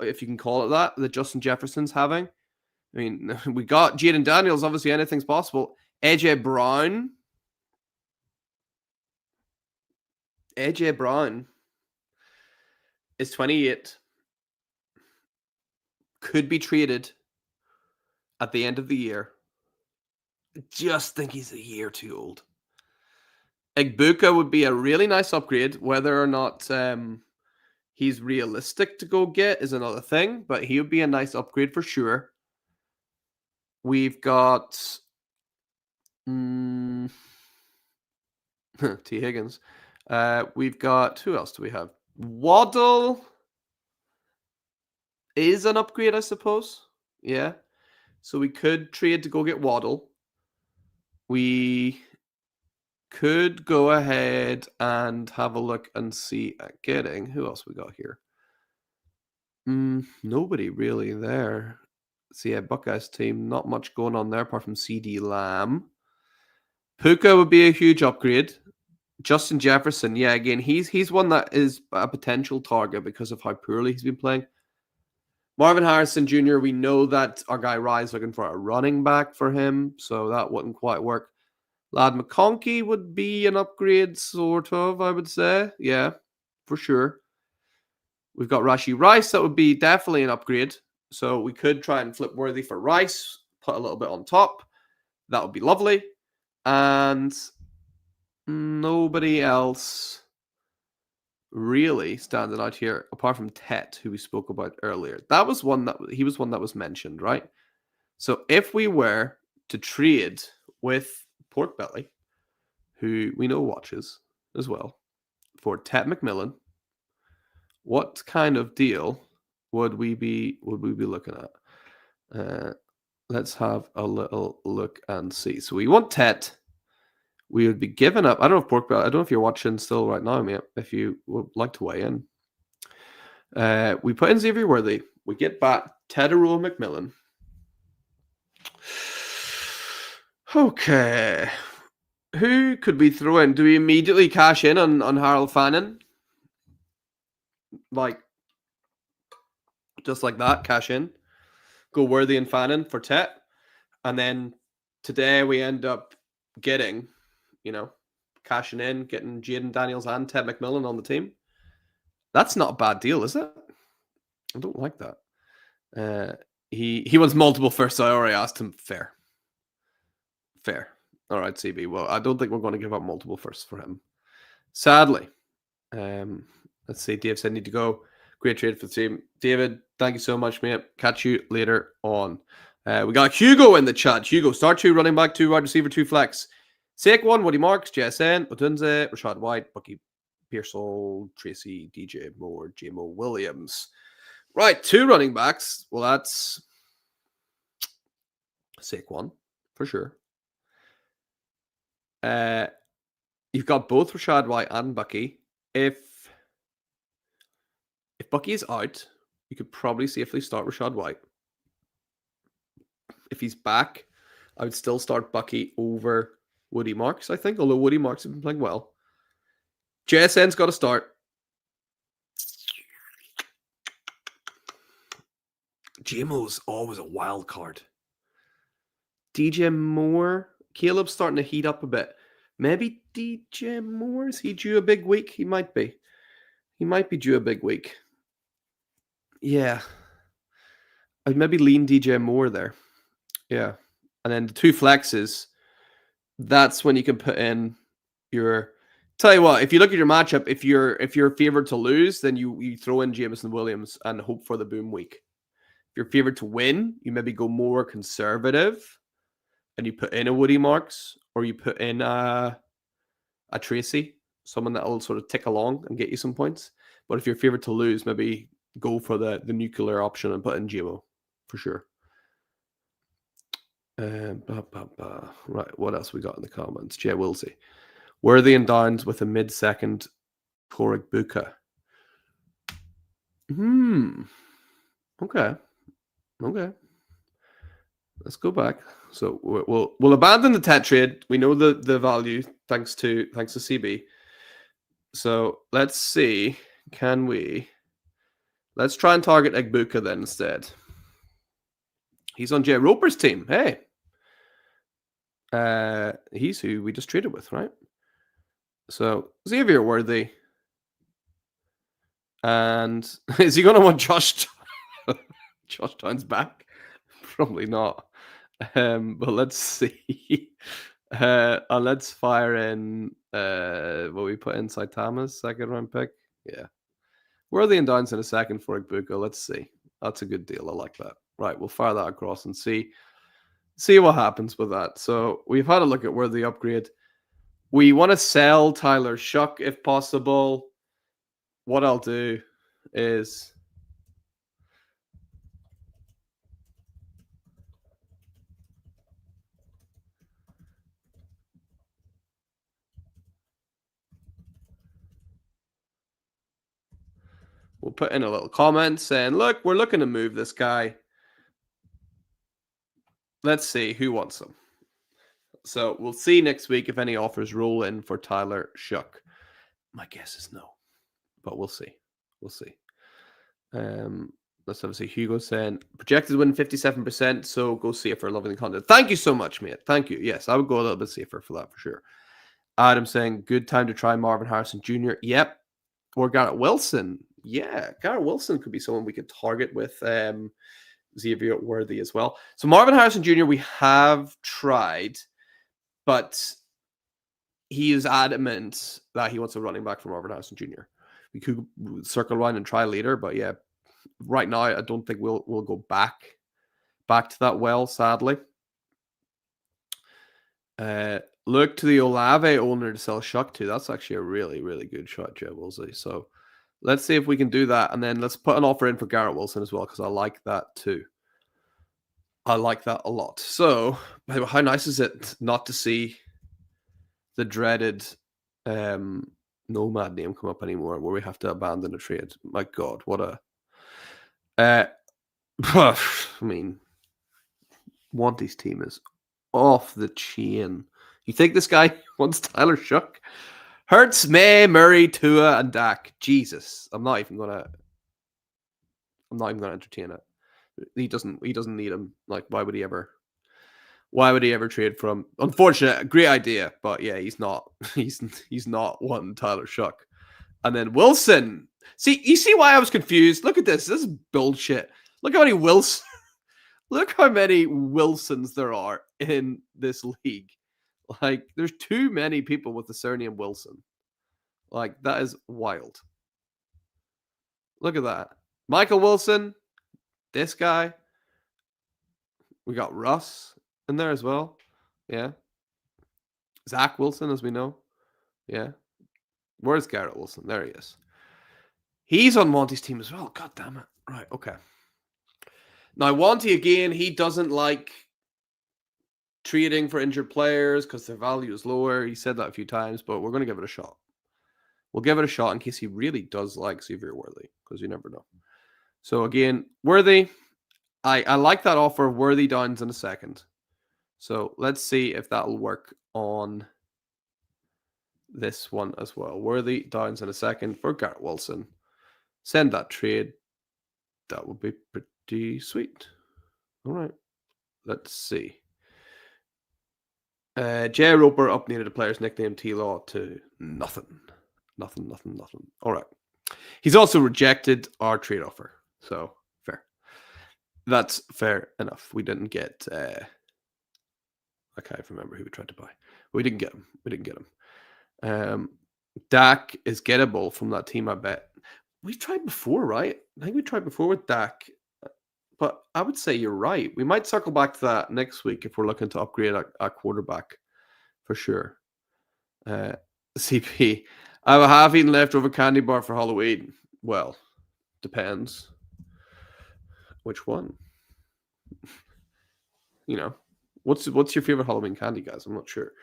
if you can call it that Justin Jefferson's having? I mean, we got Jaden Daniels. Obviously, anything's possible. AJ Brown is 28. Could be traded at the end of the year. I just think he's a year too old. Igbuka would be a really nice upgrade. Whether or not he's realistic to go get is another thing, but he would be a nice upgrade for sure. We've got T. Higgins. We've got, who else do we have? Waddle is an upgrade, I suppose. Yeah. So we could trade to go get Waddle. We could go ahead and have a look and see at getting, who else we got here? Nobody really there. See, a Buckeyes team, not much going on there apart from CD Lamb. Puka would be a huge upgrade. Justin Jefferson, yeah, again, he's one that is a potential target because of how poorly he's been playing. Marvin Harrison Jr., we know that our guy Rye's looking for a running back for him, so that wouldn't quite work. Lad McConkey would be an upgrade, sort of, I would say. Yeah, for sure. We've got Rashi Rice. That would be definitely an upgrade. So we could try and flip Worthy for Rice, put a little bit on top. That would be lovely. And nobody else really standing out here, apart from Tet, who we spoke about earlier. That was one that he was one that was mentioned, right? So if we were to trade with Pork Belly, who we know watches as well, for Tet McMillan, what kind of deal would we be looking at? Let's have a little look and see. So we want Tet. We would be giving up. I don't know if Pork Belly, I don't know if you're watching still right now, mate. If you would like to weigh in. We put in Xavier Worthy. We get back Tedero McMillan. Okay. Who could we throw in? Do we immediately cash in on Harold Fannin? Like, just like that, cash in. Go Worthy and Fannin for Tet. And then today we end up getting, cashing in, getting Jaden Daniels and Ted McMillan on the team. That's not a bad deal, is it? I don't like that. He wants multiple firsts. I already asked him. Fair. All right, CB. Well, I don't think we're going to give up multiple firsts for him. Sadly. Let's see. Dave said need to go. Great trade for the team. David, thank you so much, mate. Catch you later on. We got Hugo in the chat. Hugo, start 2, running back 2, wide receiver 2, flex. Saquon, Woody Marks, JSN, Odunze, Rashad White, Bucky Pearsall, Tracy, DJ Moore, JMO Williams. Right, 2 running backs. Well, that's Saquon, for sure. You've got both Rashad White and Bucky. If Bucky is out, you could probably safely start Rashad White. If he's back, I would still start Bucky over Woody Marks, I think, although Woody Marks has been playing well. JSN's got to start. JMO's always a wild card. DJ Moore. Caleb's starting to heat up a bit. Maybe DJ Moore? Is he due a big week? He might be. He might be due a big week. Yeah. I'd maybe lean DJ Moore there. Yeah. And then the 2 flexes, that's when you can put in your... Tell you what, if you look at your matchup, if you're favored to lose, then you throw in Jameson Williams and hope for the boom week. If you're favored to win, you maybe go more conservative and you put in a Woody Marks or you put in a Tracy, someone that will sort of tick along and get you some points. But if you're favored to lose, maybe go for the nuclear option and put in GMO for sure. Right, what else we got in the comments? Jay Wilsey. Worthy and Downs with a mid-second Pork Buka. Okay. Let's go back. So we'll abandon the Tet trade. We know the value thanks to CB. So let's see. Let's try and target Egbuka then instead. He's on Jay Roper's team. Hey. He's who we just traded with, right? So Xavier Worthy. And is he going to want Josh Downs back? Probably not. But let's see. Let's fire in what we put in Saitama's second round pick. Yeah. Worthy and Downs in a second for Egbuka. Let's see. That's a good deal. I like that. Right, we'll fire that across and see what happens with that. So we've had a look at Worthy upgrade. We want to sell Tyler Shuck if possible. What I'll do is we'll put in a little comment saying, look, we're looking to move this guy. Let's see who wants him. So we'll see next week if any offers roll in for Tyler Shuck. My guess is no, but we'll see. Let's obviously Hugo saying projected win 57%, so go safer, loving the content. Thank you so much, mate. Thank you. Yes, I would go a little bit safer for that for sure. Adam saying good time to try Marvin Harrison Jr. Yep. Or Garrett Wilson. Yeah, Garrett Wilson could be someone we could target with Xavier Worthy as well. So Marvin Harrison Jr. we have tried, but he is adamant that he wants a running back for Marvin Harrison Jr. We could circle around and try later, but yeah, right now I don't think we'll go back to that well, sadly. Look to the Olave owner to sell Shuck to. That's actually a really, really good shot, Joe Woolsey. So let's see if we can do that. And then let's put an offer in for Garrett Wilson as well, because I like that too. I like that a lot. So how nice is it not to see the dreaded Nomad name come up anymore, where we have to abandon a trade? My God, what a... I mean, Wanty's team is off the chain. You think this guy wants Tyler Shuck? Hurts, May, Murray, Tua, and Dak. Jesus, I'm not even gonna entertain it. He doesn't need him. Like, why would he ever trade for him? Unfortunate, great idea, but yeah, he's not. He's not wanting Tyler Shuck. And then Wilson. See, you see why I was confused? Look at this. This is bullshit. Look how many Wilson. Look how many Wilsons there are in this league. Like, there's too many people with the surname Wilson. Like, that is wild. Look at that. Michael Wilson. This guy. We got Russ in there as well. Yeah. Zach Wilson, as we know. Yeah. Where's Garrett Wilson? There he is. He's on Monty's team as well. God damn it. Right, okay. Now, Wanty, again, he doesn't like trading for injured players because their value is lower. He said that a few times, but we're going to give it a shot. We'll give it a shot in case he really does like Xavier Worthy, because you never know. So, again, Worthy, I like that offer. Worthy Downs in a second. So, let's see if that'll work on this one as well. Worthy Downs in a second for Garrett Wilson. Send that trade. That would be pretty sweet. All right. Let's see. Jay Roper updated a player's nickname T-Law to nothing. Nothing. All right. He's also rejected our trade offer. So, fair. That's fair enough. We didn't get... I can't remember who we tried to buy. We didn't get him. Dak is gettable from that team, I bet. We've tried before, right? I think we tried before with Dak. But I would say you're right. We might circle back to that next week if we're looking to upgrade a quarterback for sure. CP. I have a half-eaten leftover candy bar for Halloween. Well, depends. Which one? You know, what's your favorite Halloween candy, guys? I'm not sure.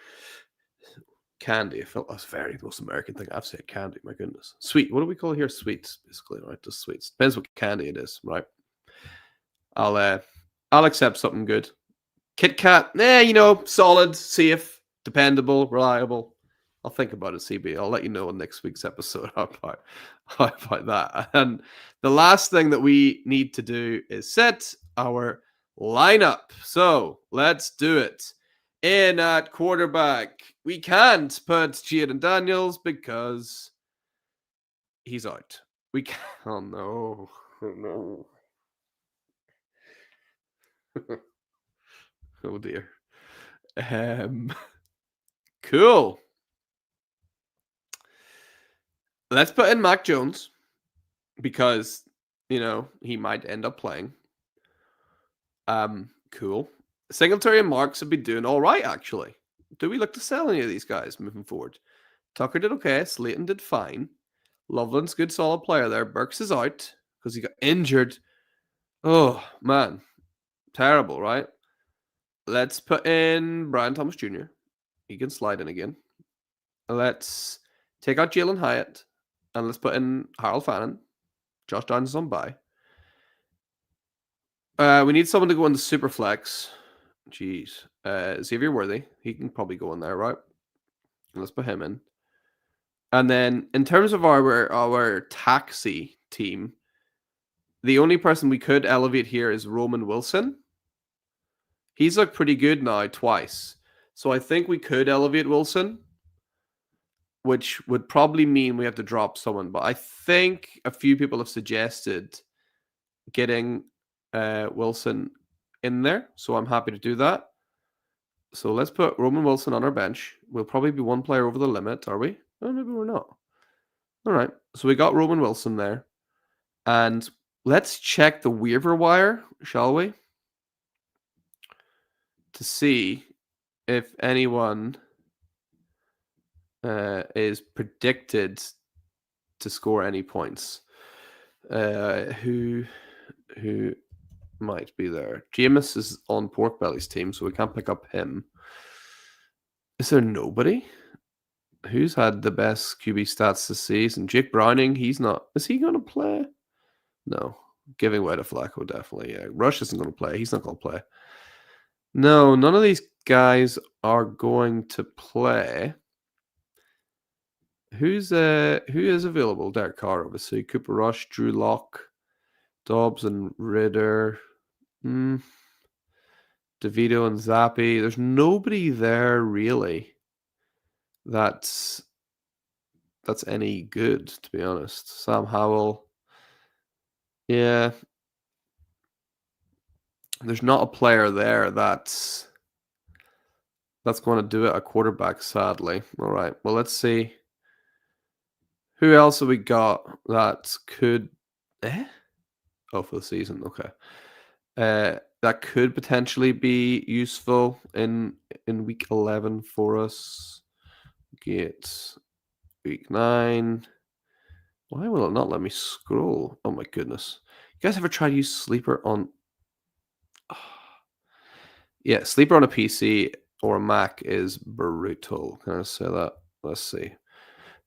Candy. I felt that's very most American thing. I've said candy. My goodness. Sweet. What do we call it here? Sweets, basically, right? Just sweets. Depends what candy it is, right? I'll accept something good. Kit Kat, solid, safe, dependable, reliable. I'll think about it, CB. I'll let you know in next week's episode how about that. And the last thing that we need to do is set our lineup. So let's do it. In at quarterback, we can't put Jaden Daniels because he's out. We can't. Oh no. Oh dear. Cool. Let's put in Mac Jones because, he might end up playing. Cool. Singletary and Marks have been doing all right, actually. Do we look to sell any of these guys moving forward? Tucker did okay. Slayton did fine. Loveland's good, solid player there. Burks is out because he got injured. Oh, man. Terrible, right? Let's put in Brian Thomas Jr. He can slide in again. Let's take out Jalen Hyatt. And let's put in Harold Fannin. Josh Downs is on bye. We need someone to go in the super flex. Jeez. Xavier Worthy. He can probably go in there, right? Let's put him in. And then in terms of our taxi team, The only person we could elevate here is Roman Wilson. He's looked pretty good now twice. So I think we could elevate Wilson, which would probably mean we have to drop someone. But I think a few people have suggested getting Wilson in there. So I'm happy to do that. So let's put Roman Wilson on our bench. We'll probably be one player over the limit, are we? Oh, maybe we're not. All right. So we got Roman Wilson there. And let's check the waiver wire, shall we? To see if anyone is predicted to score any points. Who might be there? Jameis is on Porkbelly's team, so we can't pick up him. Is there nobody? Who's had the best QB stats this season? Jake Browning, he's not. Is he going to play? No. Giving way to Flacco, definitely. Yeah. Rush isn't going to play. He's not going to play. No, none of these guys are going to play. Who is available? Derek Carr, obviously. Cooper Rush, Drew Lock, Dobbs and Ridder. DeVito and Zappi. There's nobody there really that's any good, to be honest. Sam Howell. Yeah. There's not a player there that's going to do it at quarterback, sadly. All right. Well, let's see. Who else have we got that could... Oh, for the season. Okay. That could potentially be useful in week 11 for us. Get week 9. Why will it not let me scroll? Oh my goodness. You guys ever try to use Sleeper on... Yeah, Sleeper on a PC or a Mac is brutal. Can I say that? Let's see.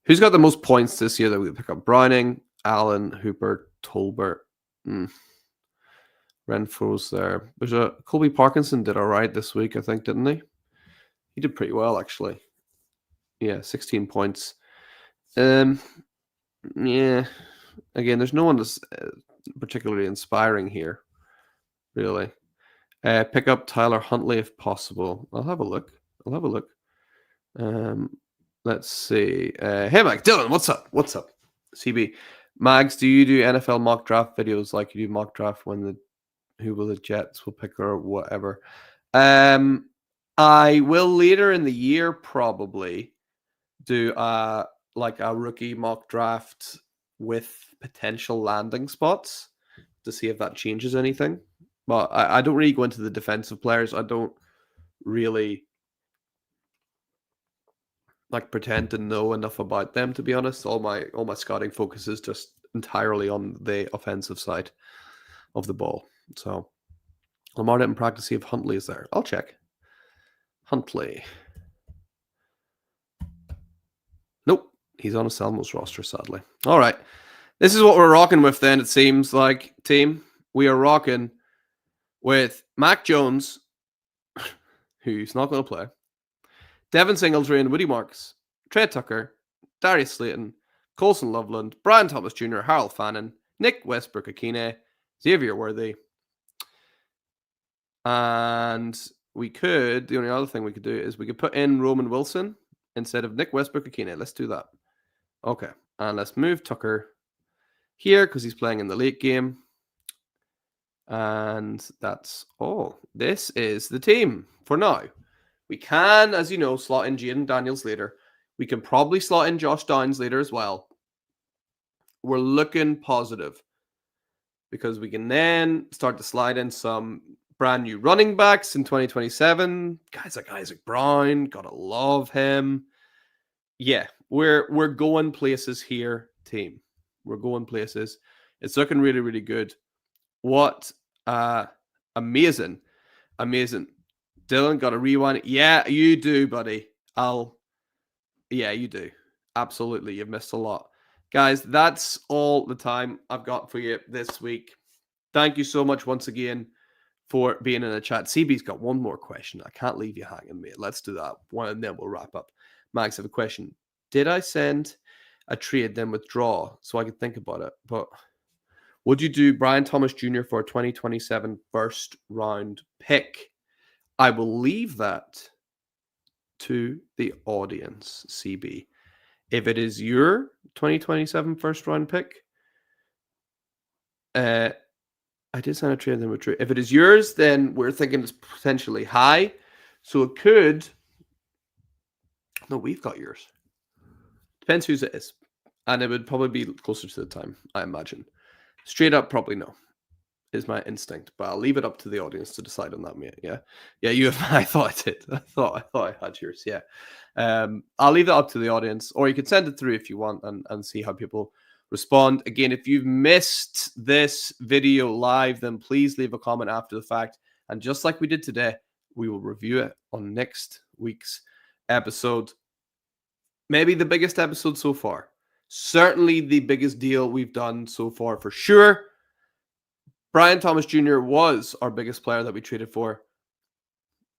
Who's got the most points this year that we pick up? Browning, Allen, Hooper, Tolbert. Renfro's there. There's a Colby Parkinson did all right this week, I think, didn't he? He did pretty well, actually. Yeah, 16 points. Yeah. Again, there's no one that's particularly inspiring here, really. Pick up Tyler Huntley if possible. I'll have a look. Let's see. Hey, Mike. Dylan, what's up? CB. Mags, do you do NFL mock draft videos like you do mock draft when who will the Jets will pick or whatever? I will later in the year probably do like a rookie mock draft with potential landing spots to see if that changes anything. But I don't really go into the defensive players. I don't really like pretend to know enough about them, to be honest. All my scouting focus is just entirely on the offensive side of the ball. So Lamar didn't practice, see if Huntley is there. I'll check. Huntley. Nope. He's on a Selmo's roster, sadly. All right. This is what we're rocking with then, it seems like, team. We are rocking with Mac Jones, who's not going to play, Devin Singletary and Woody Marks, Trey Tucker, Darius Slayton, Colson Loveland, Brian Thomas Jr., Harold Fannin, Nick Westbrook-Akine, Xavier Worthy. And the only other thing we could do is we could put in Roman Wilson instead of Nick Westbrook-Akine. Let's do that. Okay. And let's move Tucker here because he's playing in the late game. And that's all. This is the team for now. We can, as you know, slot in Jaden Daniels later. We can probably slot in Josh Downs later as well. We're looking positive because we can then start to slide in some brand new running backs in 2027. Guys like Isaac Brown, gotta love him. Yeah, we're going places here, team. We're going places. It's looking really, really good. What amazing. Dylan, got to rewind. Yeah, you do, buddy. Yeah, you do. Absolutely. You've missed a lot. Guys, that's all the time I've got for you this week. Thank you so much once again for being in the chat. CB's got one more question. I can't leave you hanging, mate. Let's do that one and then we'll wrap up. Max, I have a question. Did I send a trade then withdraw so I could think about it? But Would you do Brian Thomas Jr. for a 2027 first round pick? I will leave that to the audience, CB. If it is your 2027 first round pick, I did sign a trade then with Drew. If it is yours, then we're thinking it's potentially high. So it could. No, we've got yours. Depends whose it is. And it would probably be closer to the time, I imagine. Straight up, probably no, is my instinct. But I'll leave it up to the audience to decide on that, mate. Yeah. Yeah, you have. I thought I did. I thought I had yours. Yeah. I'll leave that up to the audience. Or you could send it through if you want and see how people respond. Again, if you've missed this video live, then please leave a comment after the fact. And just like we did today, we will review it on next week's episode. Maybe the biggest episode so far. Certainly the biggest deal we've done so far for sure. Brian Thomas Jr. was our biggest player that we traded for.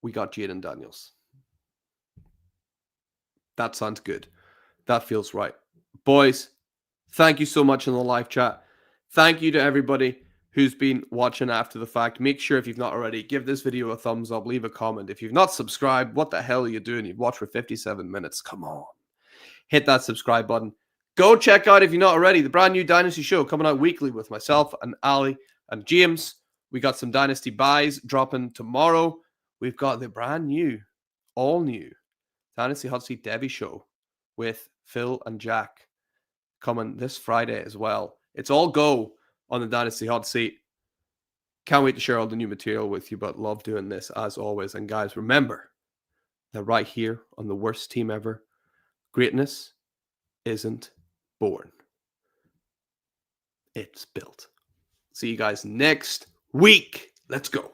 We got Jaden Daniels. That sounds good. That feels right. Boys, thank you so much in the live chat. Thank you to everybody who's been watching after the fact. Make sure if you've not already, give this video a thumbs up, leave a comment. If you've not subscribed, what the hell are you doing? You've watched for 57 minutes. Come on. Hit that subscribe button. Go check out, if you're not already, the brand new Dynasty show coming out weekly with myself and Ali and James. We got some Dynasty buys dropping tomorrow. We've got the brand new, all new Dynasty Hotseat Debbie show with Phil and Jack coming this Friday as well. It's all go on the Dynasty Hotseat. Can't wait to share all the new material with you, but love doing this as always. And guys, remember that right here on the worst team ever, greatness isn't born. It's built. See you guys next week. Let's go.